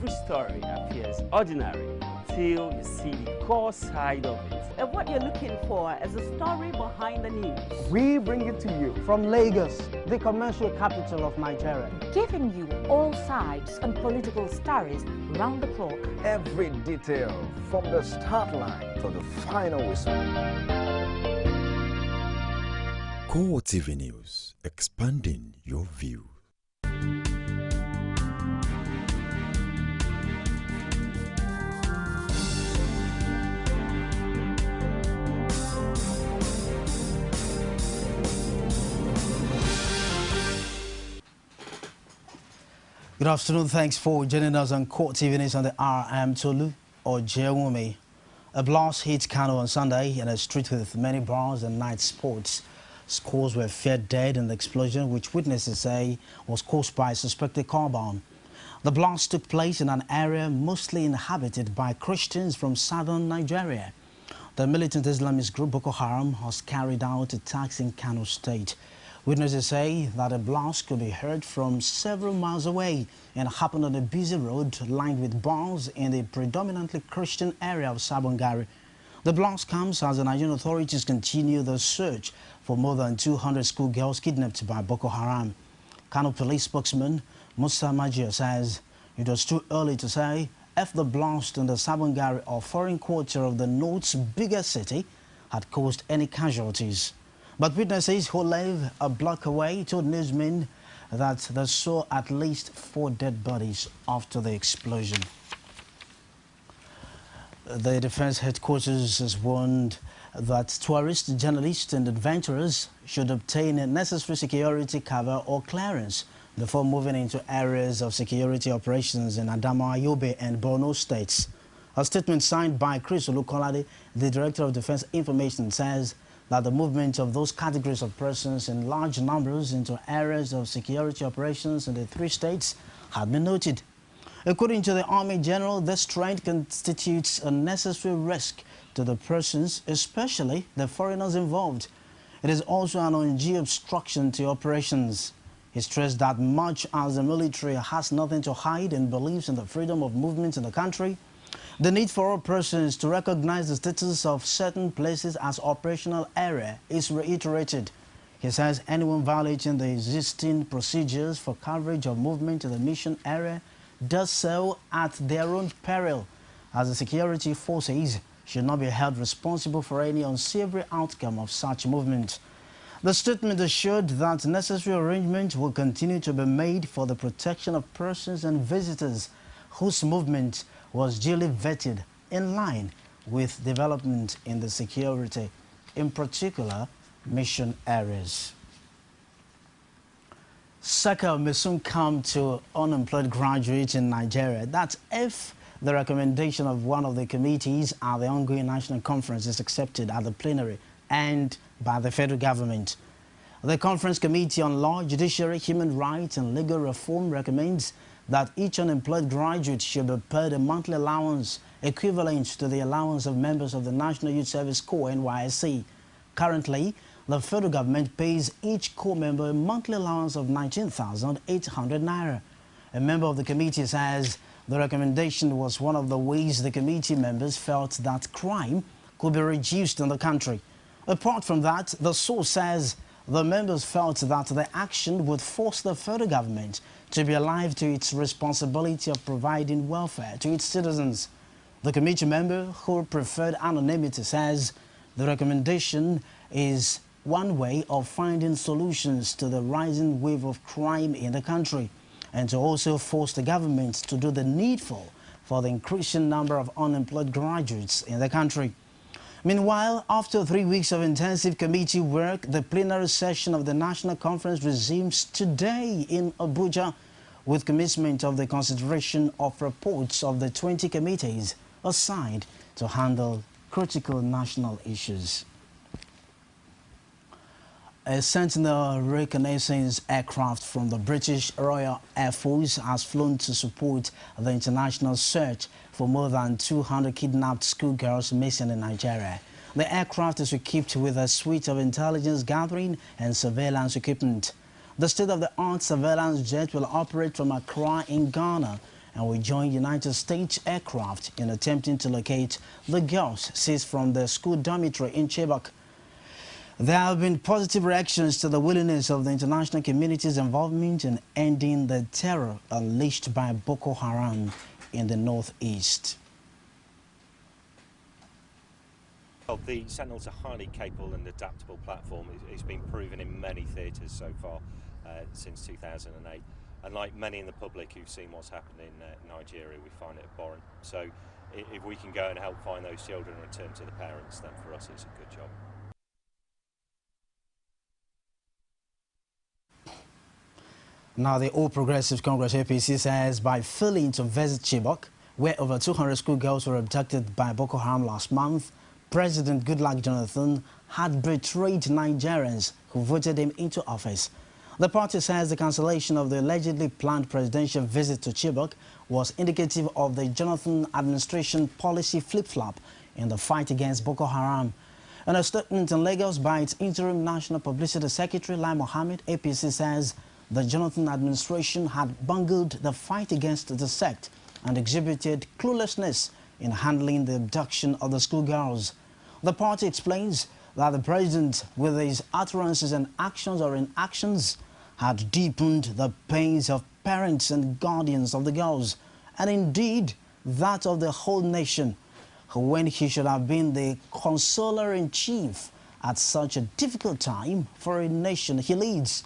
every story appears ordinary till you see the core side of it. And what you're looking for is the story behind the news. We bring it to you from Lagos, the commercial capital of Nigeria. Giving you all sides and political stories round the clock. Every detail from the start line to the final whistle. CoreTv News, expanding your view. Good afternoon. Thanks for joining us on CoreTv News on the hour. I am Tolu Ojewumi. A blast hit Kano on Sunday in a street with many bars and night sports. Scores were feared dead in the explosion, which witnesses say was caused by a suspected car bomb. The blast took place in an area mostly inhabited by Christians from southern Nigeria. The militant Islamist group Boko Haram has carried out attacks in Kano State. Witnesses say that a blast could be heard from several miles away and happened on a busy road lined with bars in the predominantly Christian area of Sabongari. The blast comes as the Nigerian authorities continue the search for more than 200 schoolgirls kidnapped by Boko Haram. Kano police spokesman Musa Majia says it was too early to say if the blast in the Sabongari or foreign quarter of the North's biggest city had caused any casualties. But witnesses who live a block away told newsmen that they saw at least 4 dead bodies after the explosion. The Defense Headquarters has warned that tourists, journalists and adventurers should obtain a necessary security cover or clearance before moving into areas of security operations in Adamawa, Yobe and Borno states. A statement signed by Chris Olukolade, the Director of Defense Information, says that the movement of those categories of persons in large numbers into areas of security operations in the 3 states had been noted. According to the Army General, this trend constitutes a necessary risk to the persons, especially the foreigners involved. It is also an undue obstruction to operations. He stressed that much as the military has nothing to hide and believes in the freedom of movement in the country, the need for all persons to recognize the status of certain places as operational area is reiterated. He says anyone violating the existing procedures for coverage of movement in the mission area does so at their own peril, as the security forces should not be held responsible for any unsavory outcome of such movement. The statement assured that necessary arrangements will continue to be made for the protection of persons and visitors whose movement was duly vetted in line with development in the security, in particular mission areas. Succor may soon come to unemployed graduates in Nigeria. That's if the recommendation of one of the committees at the ongoing national conference is accepted at the plenary and by the federal government. The Conference Committee on Law, Judiciary, Human Rights and Legal Reform recommends that each unemployed graduate should be paid a monthly allowance equivalent to the allowance of members of the National Youth Service Corps (NYSC). Currently, the federal government pays each corps member a monthly allowance of 19,800 naira. A member of the committee says the recommendation was one of the ways the committee members felt that crime could be reduced in the country. Apart from that, the source says the members felt that the action would force the federal government to be alive to its responsibility of providing welfare to its citizens. The committee member, who preferred anonymity, says the recommendation is one way of finding solutions to the rising wave of crime in the country and to also force the government to do the needful for the increasing number of unemployed graduates in the country. Meanwhile, after 3 weeks of intensive committee work, the plenary session of the National Conference resumes today in Abuja with commencement of the consideration of reports of the 20 committees assigned to handle critical national issues. A Sentinel reconnaissance aircraft from the British Royal Air Force has flown to support the international search for more than 200 kidnapped schoolgirls missing in Nigeria. The aircraft is equipped with a suite of intelligence gathering and surveillance equipment. The state-of-the-art surveillance jet will operate from Accra in Ghana and will join United States aircraft in attempting to locate the girls seized from the school dormitory in Chibok. There have been positive reactions to the willingness of the international community's involvement in ending the terror unleashed by Boko Haram in the northeast. Well, the Sentinel's a highly capable and adaptable platform. It's been proven in many theatres so far since 2008. And like many in the public who've seen what's happened in Nigeria, we find it abhorrent. So if we can go and help find those children and return to the parents, then for us it's a good job. Now, the All Progressives Congress APC says by failing to visit Chibok, where over 200 schoolgirls were abducted by Boko Haram last month, President Goodluck Jonathan had betrayed Nigerians who voted him into office. The party says the cancellation of the allegedly planned presidential visit to Chibok was indicative of the Jonathan administration policy flip-flop in the fight against Boko Haram. In a statement in Lagos by its interim National Publicity Secretary, Lai Mohammed, APC says the Jonathan administration had bungled the fight against the sect and exhibited cluelessness in handling the abduction of the schoolgirls. The party explains that the president, with his utterances and actions or inactions, had deepened the pains of parents and guardians of the girls, and indeed that of the whole nation, when he should have been the consoler-in-chief at such a difficult time for a nation he leads.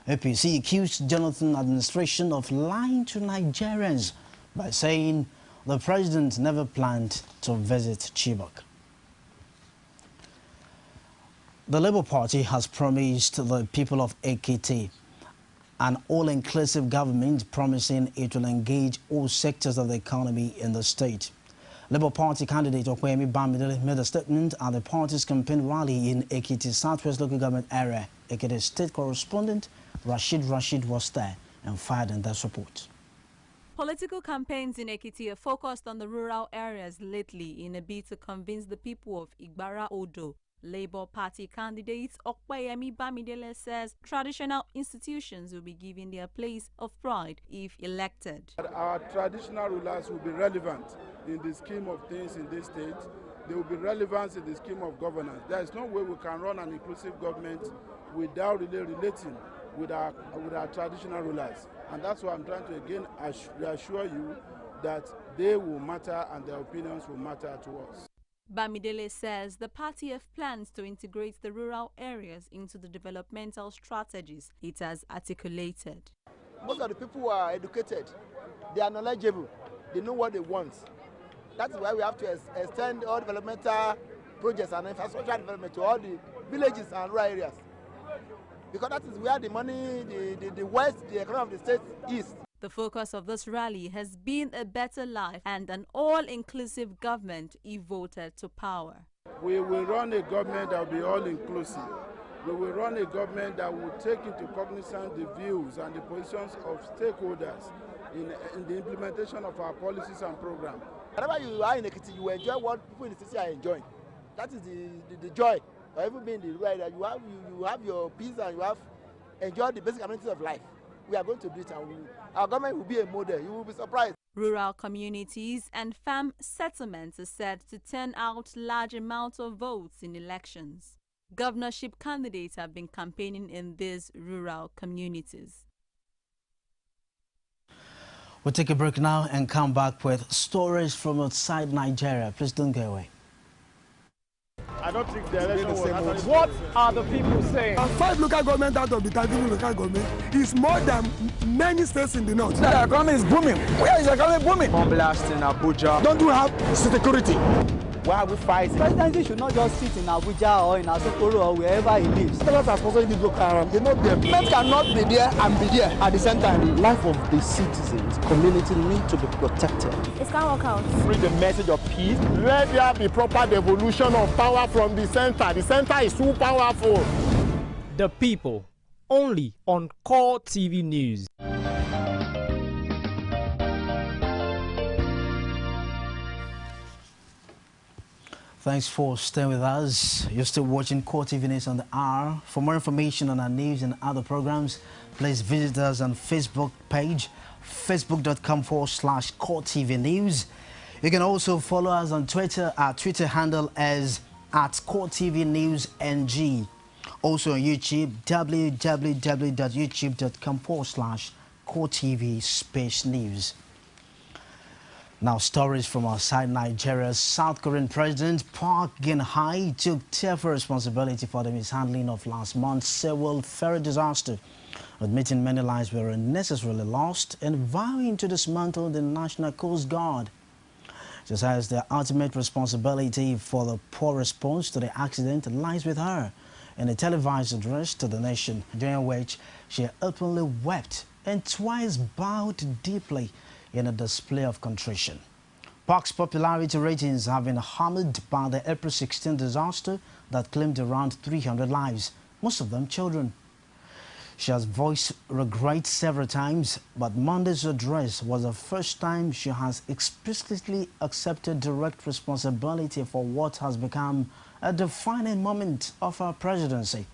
APC accused Jonathan administration of lying to Nigerians by saying the president never planned to visit Chibok. The Labour Party has promised the people of Ekiti an all-inclusive government, promising it will engage all sectors of the economy in the state. Labour Party candidate Okwemi Bamidele made a statement at the party's campaign rally in Ekiti Southwest Local Government area. Ekiti State correspondent Rashid was there and fired in that report. Political campaigns in Ekiti are focused on the rural areas lately in a bid to convince the people of Igbara Odo. Labour Party candidate Okwemi Bamidele says traditional institutions will be given their place of pride if elected. Our traditional rulers will be relevant in the scheme of things in this state. They will be relevant in the scheme of governance. There is no way we can run an inclusive government without really relating with our traditional rulers. And that's why I'm trying to again reassure you that they will matter and their opinions will matter to us. Bamidele says the party have plans to integrate the rural areas into the developmental strategies it has articulated. Most of the people who are educated, they are knowledgeable, they know what they want. That's why we have to extend all developmental projects and infrastructure development to all the villages and rural areas. Because that is where the money, the wealth, the economy of the state is. The focus of this rally has been a better life and an all-inclusive government if voted to power. We will run a government that will be all-inclusive. We will run a government that will take into cognizance the views and the positions of stakeholders in the implementation of our policies and programs. Whenever you are in Ekiti, you enjoy what people in the city are enjoying. That is the joy of even being in the rural area. You have your peace and you have enjoyed the basic amenities of life. We are going to do it, and our government will be a model. You will be surprised. Rural communities and farm settlements are said to turn out large amounts of votes in elections. Governorship candidates have been campaigning in these rural communities. We'll take a break now and come back with stories from outside Nigeria. Please don't go away. I don't think the election was actually... What are the people saying? 5 local government out of the 13 local government is more than many states in the north. The economy is booming. Where is the economy booming? Bomb blast in Abuja. Don't we have security? Why are we fighting? The presidency should not just sit in Abuja or in Asokoro or wherever he lives. The are sponsoring this Boko Haram. They know them. Men cannot be there and be there at the same time. The life of the citizens, community need to be protected. It can't work out. Bring the message of peace. Let there be proper devolution of power from the center. The center is too powerful. The People, only on CoreTv News. Thanks for staying with us. You're still watching CoreTv News on the hour. For more information on our news and other programs, please visit us on Facebook page, facebook.com/CoreTv News. You can also follow us on Twitter. Our Twitter handle is @CoreTV News NG. Also on YouTube, www.youtube.com/CoreTV News. Now, stories from outside Nigeria's South Korean President Park Geun-hye took tearful responsibility for the mishandling of last month's Sewol ferry disaster, admitting many lives were unnecessarily lost and vowing to dismantle the National Coast Guard. She says the ultimate responsibility for the poor response to the accident lies with her in a televised address to the nation, during which she openly wept and twice bowed deeply in a display of contrition. Park's popularity ratings have been hammered by the April 16 disaster that claimed around 300 lives, most of them children. She has voiced regret several times, but Monday's address was the first time she has explicitly accepted direct responsibility for what has become a defining moment of her presidency.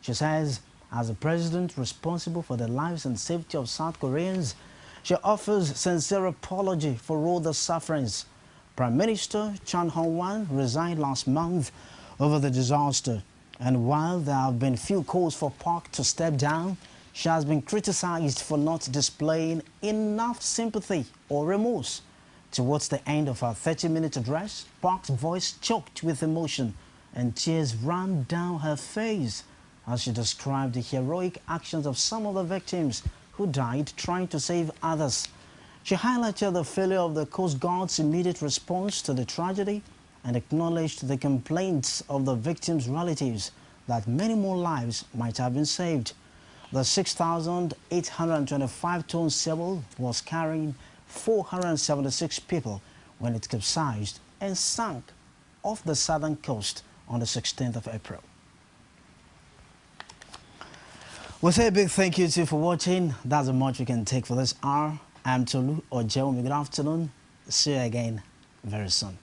She says, as a president responsible for the lives and safety of South Koreans, she offers sincere apology for all the sufferings. Prime Minister Chan Hong-wan resigned last month over the disaster, and while there have been few calls for Park to step down, she has been criticized for not displaying enough sympathy or remorse. Towards the end of her 30-minute address, Park's voice choked with emotion and tears ran down her face as she described the heroic actions of some of the victims who died trying to save others. She highlighted the failure of the Coast Guard's immediate response to the tragedy and acknowledged the complaints of the victims' relatives that many more lives might have been saved. The 6,825-ton Sewol was carrying 476 people when it capsized and sank off the southern coast on the 16th of April. We'll say a big thank you to you for watching. That's how much we can take for this hour. I'm Tolu Ojeomi. Good afternoon. See you again very soon.